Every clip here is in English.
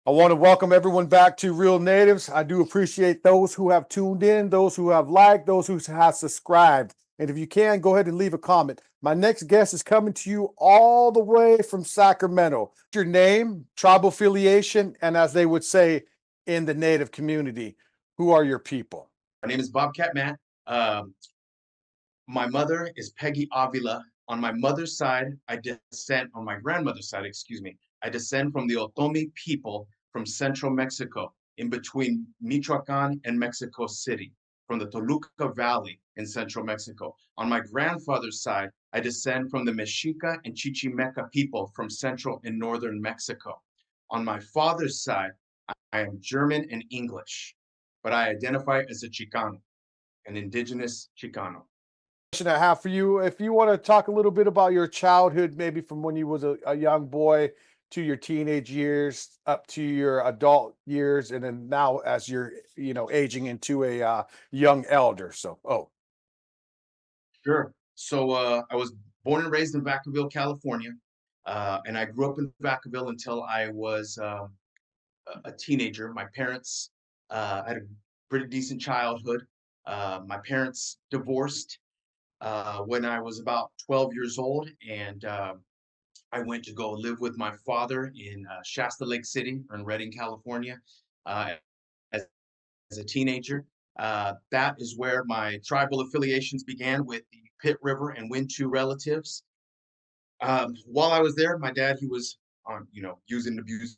I want to welcome everyone back to Real Natives. I do appreciate those who have tuned in, those who have liked, those who have subscribed. And if you can, go ahead and leave a comment. My next guest is coming to you all the way from Sacramento. Your name, tribal affiliation, and as they would say in the Native community, who are your people? My name is Bobcat Matt. My mother is Peggy Avila. On my mother's side, on my grandmother's side, excuse me, I descend from the Otomi people from central Mexico, in between Michoacan and Mexico City, from the Toluca Valley in central Mexico. On my grandfather's side, I descend from the Mexica and Chichimeca people from central and northern Mexico. On my father's side, I am German and English, but I identify as a Chicano, an indigenous Chicano. Question I have for you, if you want to talk a little bit about your childhood, maybe from when you was a young boy to your teenage years up to your adult years, and then now as you're aging into a young elder. Sure. I was born and raised in Vacaville, California, and I grew up in Vacaville until I was a teenager. My parents had a pretty decent childhood. My parents divorced when I was about 12 years old, and I went to go live with my father in Shasta Lake City in Redding, California, uh, as, as a teenager. That is where my tribal affiliations began with the Pit River and Wintu relatives. While I was there, my dad, he was on, using and abusing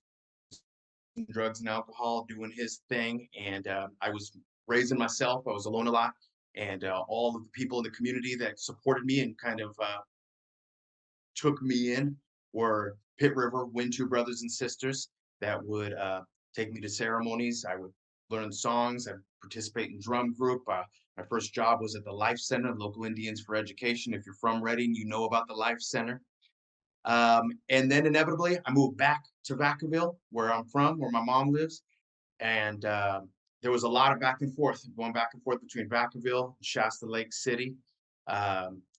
drugs and alcohol, doing his thing, and I was raising myself. I was alone a lot, and all of the people in the community that supported me and kind of took me in were Pit River Wintu brothers and sisters that would take me to ceremonies. I would learn songs. I participate in drum group. My first job was at the Life Center, Local Indians for Education. If you're from Redding, you know about the Life Center. And then inevitably, I moved back to Vacaville, where I'm from, where my mom lives. And there was a lot of back and forth, going back and forth between Vacaville and Shasta Lake City.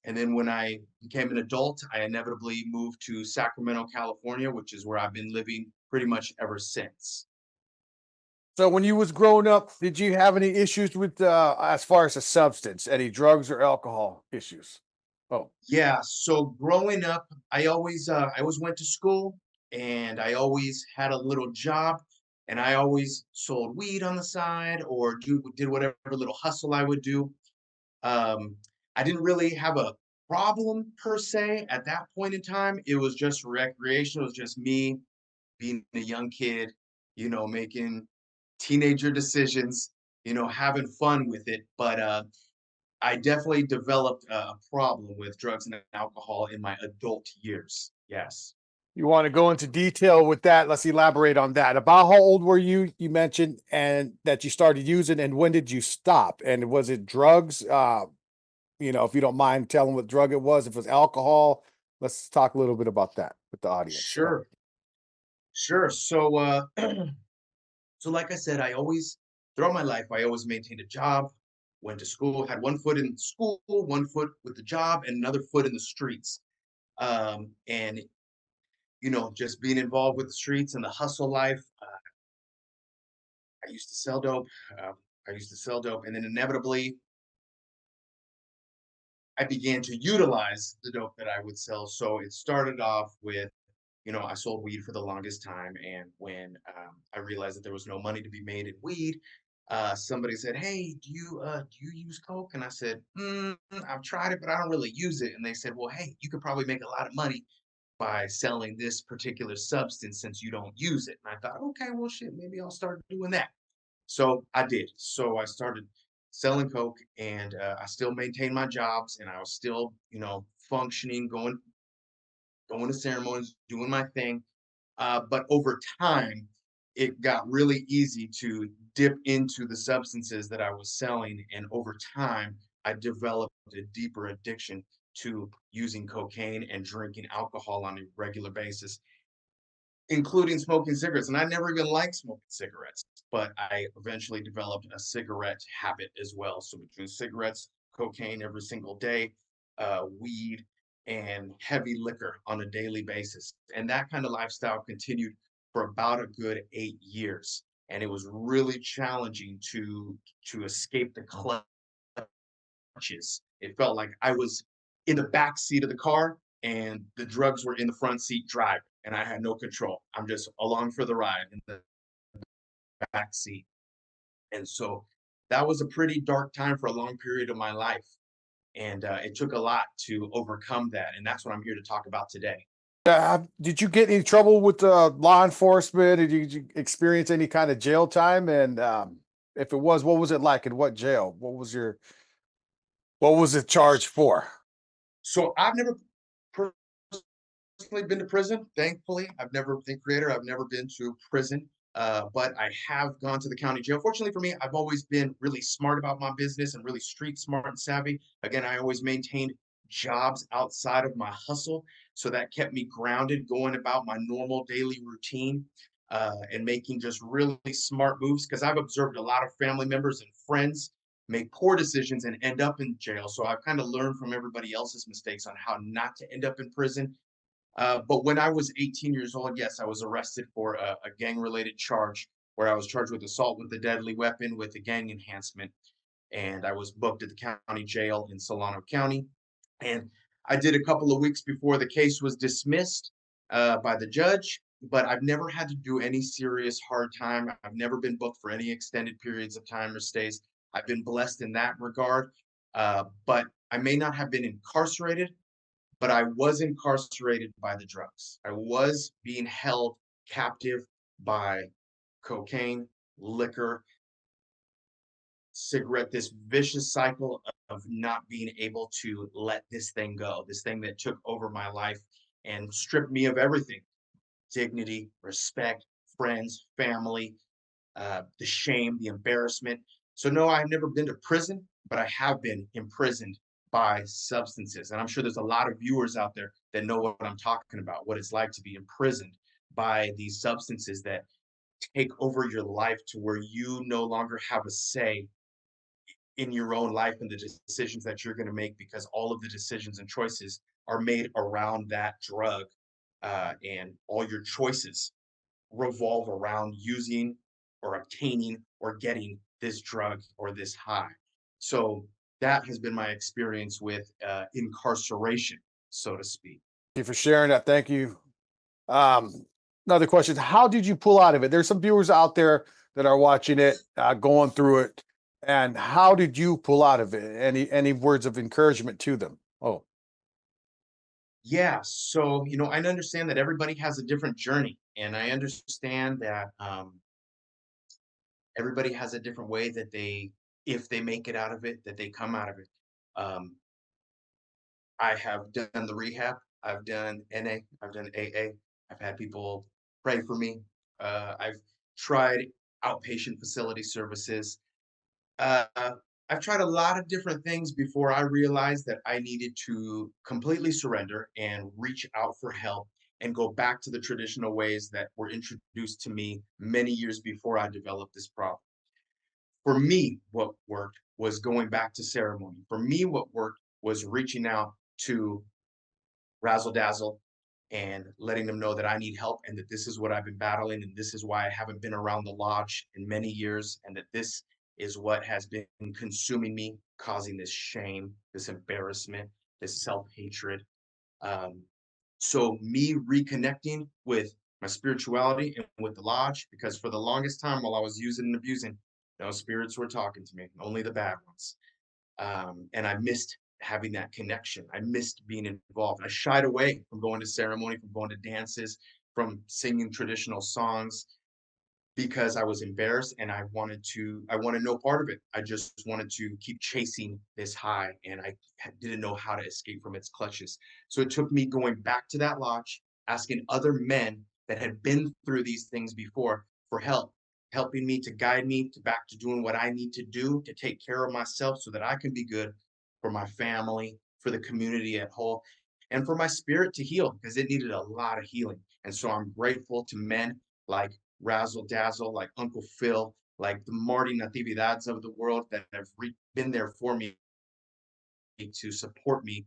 And then when I became an adult, I inevitably moved to Sacramento, California, which is where I've been living pretty much ever since. So when you was growing up, did you have any issues with as far as a substance, any drugs or alcohol issues? Oh, Yeah, so growing up, I always went to school and I always had a little job and I always sold weed on the side or did whatever little hustle I would do. Um, I didn't really have a problem per se at that point in time. It was just recreation. It was just me being a young kid, making teenager decisions, having fun with it. But I definitely developed a problem with drugs and alcohol in my adult years. Yes. you want to go into detail with that? Let's elaborate on that. About how old were you? You mentioned and that you started using, and when did you stop? And was it drugs? If you don't mind telling what drug it was, if it was alcohol, let's talk a little bit about that with the audience. Sure. Sure. So like I said, throughout my life, I always maintained a job, went to school, had one foot in school, one foot with the job, and another foot in the streets. And just being involved with the streets and the hustle life. I used to sell dope. Uh, I used to sell dope, and then inevitably, I began to utilize the dope that I would sell. So it started off with, I sold weed for the longest time, and when I realized that there was no money to be made in weed, somebody said, "Hey, do you use coke?" And I said, "I've tried it, but I don't really use it." And they said, "Well, hey, you could probably make a lot of money by selling this particular substance since you don't use it." And I thought, okay, well, shit, maybe I'll start doing that. So I did. So I started selling coke, and I still maintained my jobs, and I was still, functioning, going to ceremonies, doing my thing. But over time, it got really easy to dip into the substances that I was selling, and over time, I developed a deeper addiction to using cocaine and drinking alcohol on a regular basis, including smoking cigarettes. And I never even liked smoking cigarettes, but I eventually developed a cigarette habit as well. So between cigarettes, cocaine every single day, weed, and heavy liquor on a daily basis. And that kind of lifestyle continued for about a good 8 years. And it was really challenging to escape the clutches. It felt like I was in the back seat of the car and the drugs were in the front seat driving and I had no control. I'm just along for the ride in the back seat. And so that was a pretty dark time for a long period of my life. And it took a lot to overcome that. And that's what I'm here to talk about today. Did you get any trouble with law enforcement? Did you experience any kind of jail time? And if it was, what was it like? In what jail? What was it charged for? So I've never personally been to prison, thankfully. I've never, thank creator, I've never been to prison. But I have gone to the county jail. Fortunately for me, I've always been really smart about my business and really street smart and savvy. Again, I always maintained jobs outside of my hustle. So that kept me grounded, going about my normal daily routine and making just really smart moves. Because I've observed a lot of family members and friends make poor decisions and end up in jail. So I've kind of learned from everybody else's mistakes on how not to end up in prison. But when I was 18 years old, yes, I was arrested for a gang-related charge where I was charged with assault with a deadly weapon with a gang enhancement, and I was booked at the county jail in Solano County. And I did a couple of weeks before the case was dismissed by the judge, but I've never had to do any serious hard time. I've never been booked for any extended periods of time or stays. I've been blessed in that regard, but I may not have been incarcerated, but I was incarcerated by the drugs. I was being held captive by cocaine, liquor, cigarette, this vicious cycle of not being able to let this thing go, this thing that took over my life and stripped me of everything: dignity, respect, friends, family, the shame, the embarrassment. So, no, I've never been to prison, but I have been imprisoned by substances. And I'm sure there's a lot of viewers out there that know what I'm talking about, what it's like to be imprisoned by these substances that take over your life to where you no longer have a say in your own life and the decisions that you're going to make because all of the decisions and choices are made around that drug. And all your choices revolve around using or obtaining or getting this drug or this high. So that has been my experience with incarceration, so to speak. Thank you for sharing that. Thank you. Um, Another question: how did you pull out of it? There's some viewers out there that are watching it, going through it, and how did you pull out of it? Any words of encouragement to them? Oh, Yeah, so I understand that everybody has a different journey, and I understand that everybody has a different way that if they make it out of it, that they come out of it. Um, I have done the rehab. I've done NA. I've done AA. I've had people pray for me. I've tried outpatient facility services. Uh, I've tried a lot of different things before I realized that I needed to completely surrender and reach out for help and go back to the traditional ways that were introduced to me many years before I developed this problem. For me, what worked was going back to ceremony. For me, what worked was reaching out to Razzle Dazzle and letting them know that I need help and that this is what I've been battling and this is why I haven't been around the lodge in many years and that this is what has been consuming me, causing this shame, this embarrassment, this self-hatred. Um, so me reconnecting with my spirituality and with the lodge, because for the longest time while I was using and abusing, no spirits were talking to me, only the bad ones. And I missed having that connection. I missed being involved. I shied away from going to ceremony, from going to dances, from singing traditional songs because I was embarrassed and I wanted no part of it. I just wanted to keep chasing this high and I didn't know how to escape from its clutches. So it took me going back to that lodge, asking other men that had been through these things before for help, helping me to guide me to back to doing what I need to do to take care of myself so that I can be good for my family, for the community at whole, and for my spirit to heal because it needed a lot of healing. And so I'm grateful to men like Razzle Dazzle, like Uncle Phil, like the Marty Natividades of the world that have been there for me to support me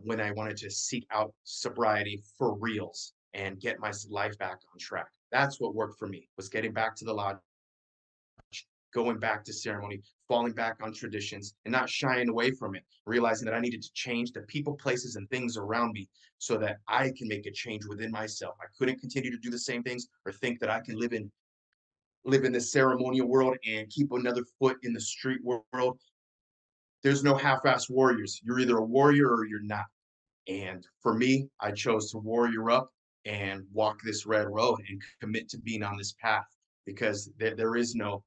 when I wanted to seek out sobriety for reals. and get my life back on track. That's what worked for me, was getting back to the lodge, going back to ceremony, falling back on traditions, and not shying away from it, realizing that I needed to change the people, places, and things around me so that I can make a change within myself. I couldn't continue to do the same things or think that I can live in this ceremonial world and keep another foot in the street world. There's no half-ass warriors. You're either a warrior or you're not. And for me, I chose to warrior up and walk this red road and commit to being on this path, because there is no,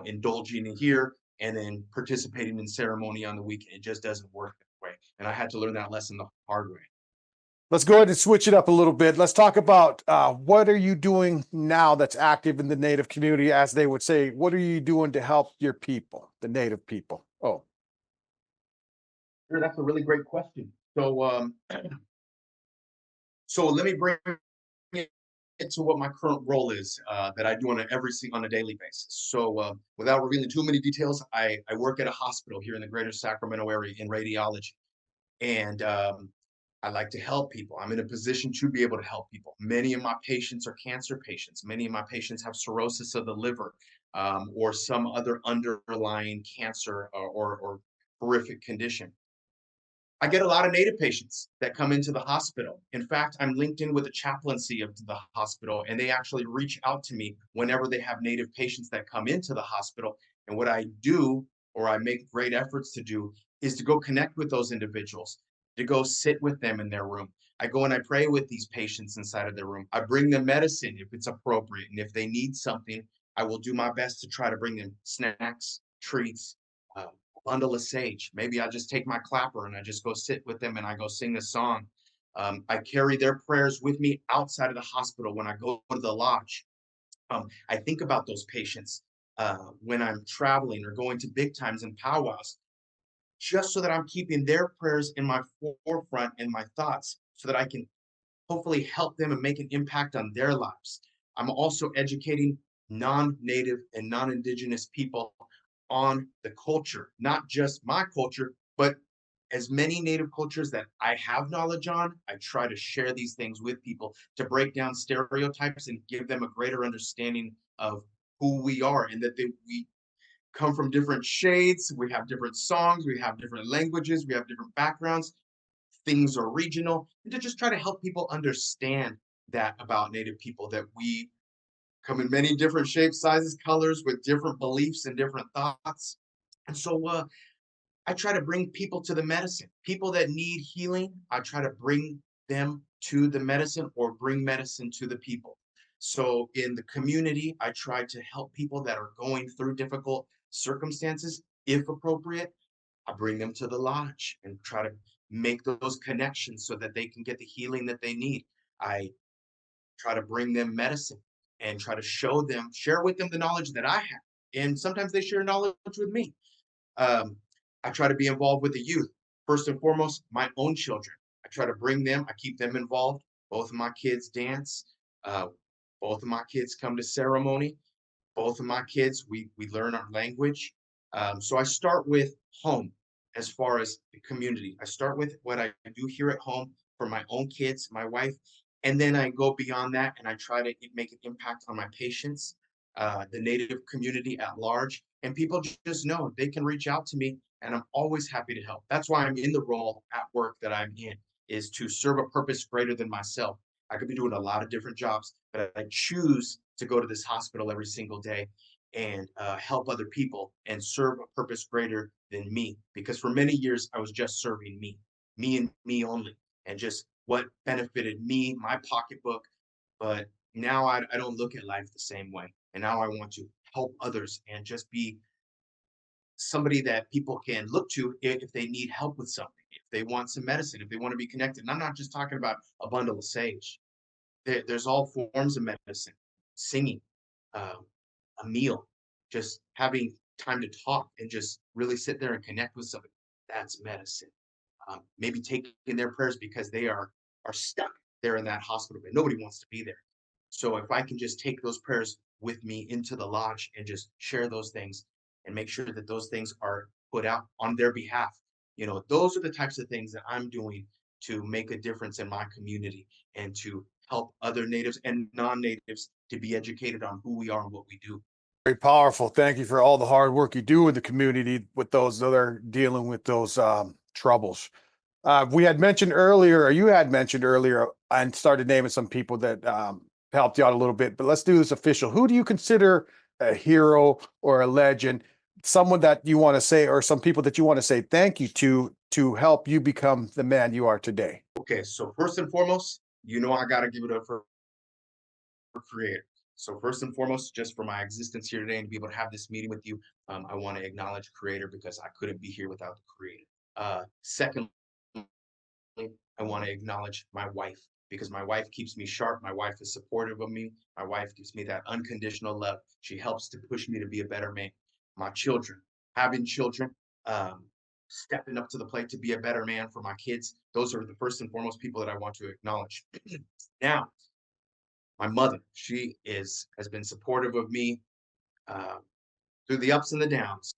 indulging in here and then participating in ceremony on the weekend. It just doesn't work that way. And I had to learn that lesson the hard way. Let's go ahead and switch it up a little bit. Let's talk about what are you doing now that's active in the Native community, as they would say. What are you doing to help your people, the Native people? Oh, Sure, that's a really great question. So let me bring it to what my current role is, that I do on a daily basis. Without revealing too many details, I work at a hospital here in the greater Sacramento area in radiology. And I like to help people. I'm in a position to be able to help people. Many of my patients are cancer patients. Many of my patients have cirrhosis of the liver, or some other underlying cancer, or horrific condition. I get a lot of Native patients that come into the hospital. In fact, I'm linked in with the chaplaincy of the hospital, and they actually reach out to me whenever they have Native patients that come into the hospital. And what I do, or I make great efforts to do, is to go connect with those individuals, to go sit with them in their room. I go and I pray with these patients inside of their room. I bring them medicine if it's appropriate. And if they need something, I will do my best to try to bring them snacks, treats, uh, bundle of sage. Maybe I just take my clapper and I just go sit with them and I go sing a song. I carry their prayers with me outside of the hospital when I go to the lodge. I think about those patients when I'm traveling or going to big times and powwows, just so that I'm keeping their prayers in my forefront and my thoughts, so that I can hopefully help them and make an impact on their lives. I'm also educating non-native and non-indigenous people on the culture, not just my culture, but as many native cultures that I have knowledge on. I try to share these things with people to break down stereotypes and give them a greater understanding of who we are, and that we come from different shades, we have different songs, we have different languages, we have different backgrounds, things are regional, and to just try to help people understand that about Native people, that we come in many different shapes, sizes, colors, with different beliefs and different thoughts. And I try to bring people to the medicine. People that need healing, I try to bring them to the medicine, or bring medicine to the people. So in the community, I try to help people that are going through difficult circumstances. If appropriate, I bring them to the lodge and try to make those connections so that they can get the healing that they need. I try to bring them medicine and try to share with them the knowledge that I have. And sometimes they share knowledge with me. Um, I try to be involved with the youth. First and foremost, my own children. I try to bring them, I keep them involved. Both of my kids dance. Uh, both of my kids come to ceremony. Both of my kids, we learn our language. So I start with home as far as the community. I start with what I do here at home for my own kids, my wife, and then I go beyond that and I try to make an impact on my patients, the Native community at large, and people just know they can reach out to me, and I'm always happy to help. That's why I'm in the role at work that I'm in, is to serve a purpose greater than myself. I could be doing a lot of different jobs, but I choose to go to this hospital every single day and help other people and serve a purpose greater than me. Because for many years, I was just serving me and me only, and just what benefited me, my pocketbook. But now I don't look at life the same way. And now I want to help others and just be somebody that people can look to if they need help with something, if they want some medicine, if they want to be connected. And I'm not just talking about a bundle of sage. There's all forms of medicine, singing, uh, a meal, just having time to talk and just really sit there and connect with somebody. That's medicine. Maybe taking their prayers because they are stuck there in that hospital bed. Nobody wants to be there. So if I can just take those prayers with me into the lodge and just share those things and make sure that those things are put out on their behalf, those are the types of things that I'm doing to make a difference in my community and to help other natives and non-natives to be educated on who we are and what we do. Very powerful. Thank you for all the hard work you do in the community with those that are dealing with those troubles. We had mentioned earlier, or you had mentioned earlier, and started naming some people that helped you out a little bit, but let's do this official. Who do you consider a hero or a legend? Someone that you want to say, or some people that you want to say thank you to help you become the man you are today? Okay, so first and foremost, I got to give it up for Creator. So first and foremost, just for my existence here today and to be able to have this meeting with you, I want to acknowledge Creator because I couldn't be here without the Creator. Secondly, I want to acknowledge my wife because my wife keeps me sharp. My wife is supportive of me. My wife gives me that unconditional love. She helps to push me to be a better man. My children, having children, um, stepping up to the plate to be a better man for my kids. Those are the first and foremost people that I want to acknowledge. Now, my mother, has been supportive of me uh, through the ups and the downs,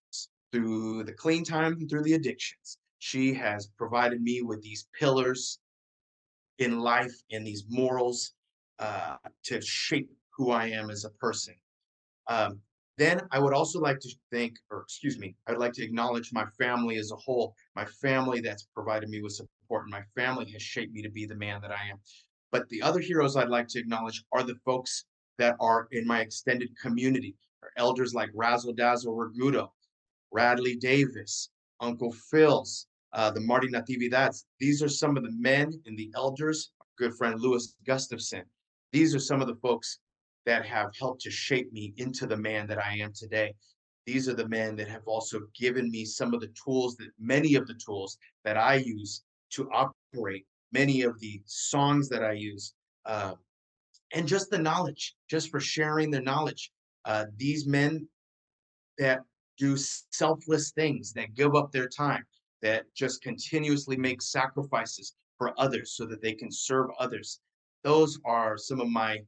through the clean times and through the addictions. She has provided me with these pillars in life and these morals to shape who I am as a person. Um, then I would also like to thank, or excuse me, I would like to acknowledge my family as a whole, my family that's provided me with support, and my family has shaped me to be the man that I am. But the other heroes I'd like to acknowledge are the folks that are in my extended community, or elders like Razzle Dazzle Ragudo, Radley Davis, Uncle Phil's, the Marty Natividades. These are some of the men and the elders, good friend Louis Gustafson. These are some of the folks that have helped to shape me into the man that I am today. These are the men that have also given me some of the tools many of the tools that I use to operate, many of the songs that I use, uh, and just the knowledge, just for sharing the knowledge. These men that do selfless things, that give up their time, that just continuously make sacrifices for others so that they can serve others. Those are some of my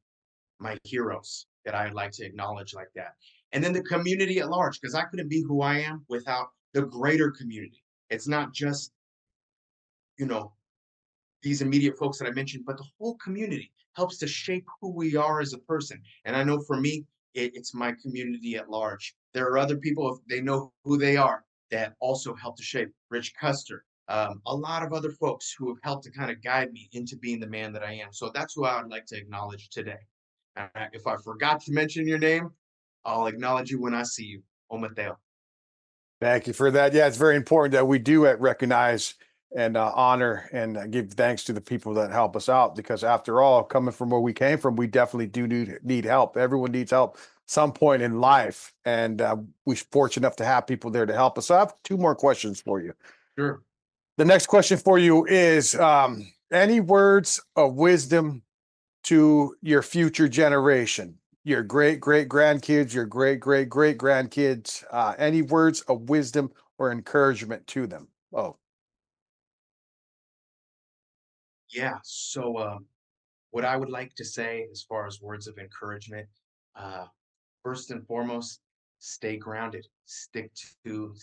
heroes that I'd like to acknowledge like that. And then the community at large, because I couldn't be who I am without the greater community. It's not just, you know, these immediate folks that I mentioned, but the whole community helps to shape who we are as a person. And I know for me, it's my community at large. There are other people, if they know who they are, that also help to shape. Rich Custer, a lot of other folks who have helped to kind of guide me into being the man that I am. So that's who I would like to acknowledge today. If I forgot to mention your name, I'll acknowledge you when I see you. Omateo. Thank you for that. Yeah, it's very important that we do recognize and honor and give thanks to the people that help us out, because after all, coming from where we came from, we definitely do need help. Everyone needs help some point in life, and we're fortunate enough to have people there to help us. So I have two more questions for you. Sure. The next question for you is any words of wisdom to your future generation, your great grandkids, your great grandkids, any words of wisdom or encouragement to them? Oh, Yeah. So, what I would like to say as far as words of encouragement, uh, first and foremost, stay grounded. Stick to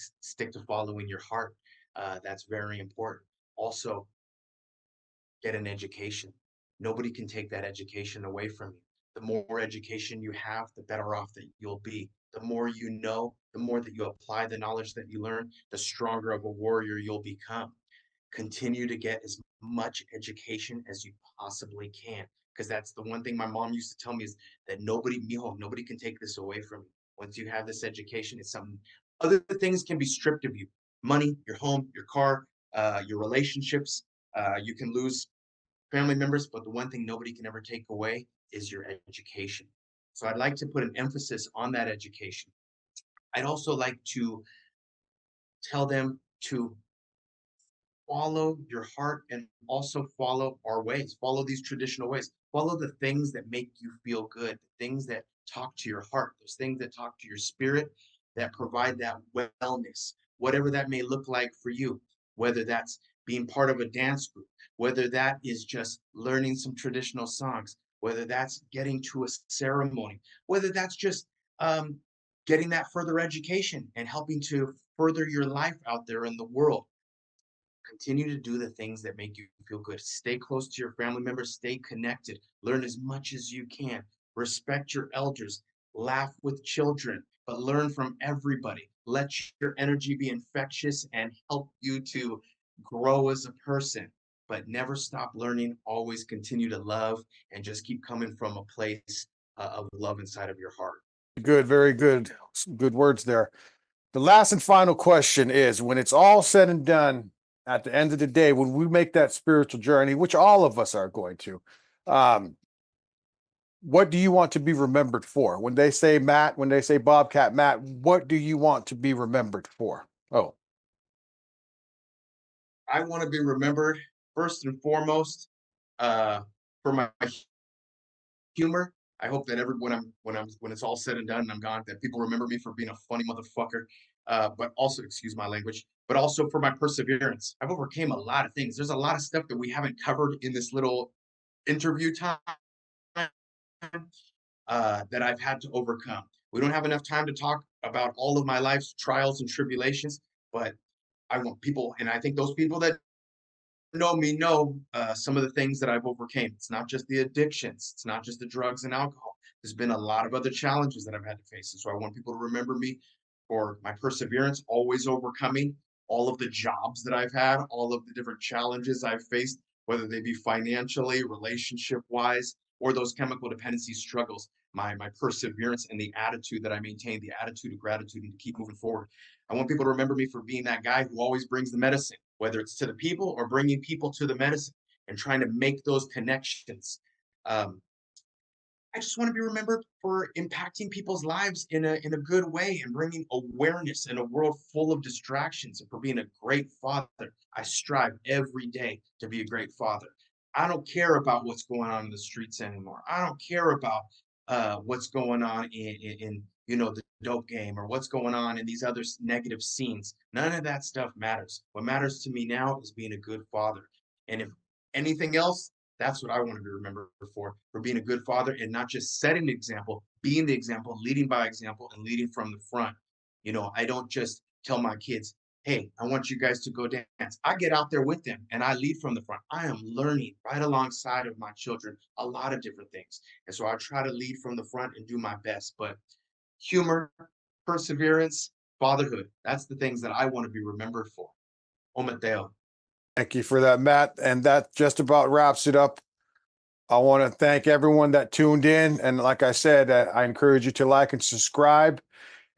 following your heart. That's very important. Also, get an education. Nobody can take that education away from you. The more education you have, the better off that you'll be. The more you know, the more that you apply the knowledge that you learn, the stronger of a warrior you'll become. Continue to get as much education as you possibly can, because that's the one thing my mom used to tell me is that nobody can take this away from you. Once you have this education, it's something. Other things can be stripped of you: money, your home, your car, your relationships. You can lose family members, but the one thing nobody can ever take away is your education. So I'd like to put an emphasis on that education. I'd also like to tell them to follow your heart and also follow our ways, follow these traditional ways, follow the things that make you feel good, the things that talk to your heart, those things that talk to your spirit, that provide that wellness, whatever that may look like for you, whether that's being part of a dance group, whether that is just learning some traditional songs, whether that's getting to a ceremony, whether that's just um, getting that further education and helping to further your life out there in the world. continue to do the things that make you feel good. Stay close to your family members, stay connected, learn as much as you can, respect your elders, laugh with children, but learn from everybody. Let your energy be infectious and help you to grow as a person, but never stop learning. Always continue to love and just keep coming from a place of love inside of your heart. Good, very good. Some good words there. The last and final question is, when it's all said and done, at the end of the day, when we make that spiritual journey, which all of us are going to, um, what do you want to be remembered for? When they say Matt, when they say Bobcat Matt, what do you want to be remembered for? Oh, I want to be remembered first and foremost for my humor. I hope that when it's all said and done and I'm gone, that people remember me for being a funny motherfucker. But also, excuse my language, but also for my perseverance. I've overcame a lot of things. There's a lot of stuff that we haven't covered in this little interview time that I've had to overcome. We don't have enough time to talk about all of my life's trials and tribulations, but I want people, and I think those people that know me know some of the things that I've overcame. It's not just the addictions. It's not just the drugs and alcohol. There's been a lot of other challenges that I've had to face. And so I want people to remember me for my perseverance, always overcoming all of the jobs that I've had, all of the different challenges I've faced, whether they be financially, relationship wise, or those chemical dependency struggles. My perseverance and the attitude that I maintain, the attitude of gratitude and to keep moving forward. I want people to remember me for being that guy who always brings the medicine, whether it's to the people or bringing people to the medicine and trying to make those connections. Um, I just want to be remembered for impacting people's lives in a good way and bringing awareness in a world full of distractions and for being a great father. I strive every day to be a great father. I don't care about what's going on in the streets anymore. I don't care about what's going on in the dope game or what's going on in these other negative scenes. None of that stuff matters. What matters to me now is being a good father. And if anything else, that's what I want to be remembered for being a good father and not just setting the example, being the example, leading by example, and leading from the front. I don't just tell my kids, hey, I want you guys to go dance. I get out there with them and I lead from the front. I am learning right alongside of my children a lot of different things. And so I try to lead from the front and do my best. But humor, perseverance, fatherhood, that's the things that I want to be remembered for. Ometeo. thank you for that, Matt. And that just about wraps it up. I want to thank everyone that tuned in. And like I said, I encourage you to like and subscribe.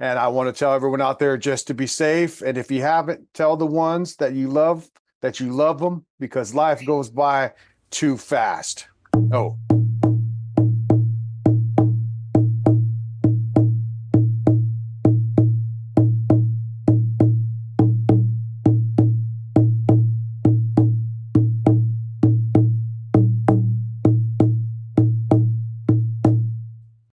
And I want to tell everyone out there just to be safe. And if you haven't, tell the ones that you love them, because life goes by too fast. Oh.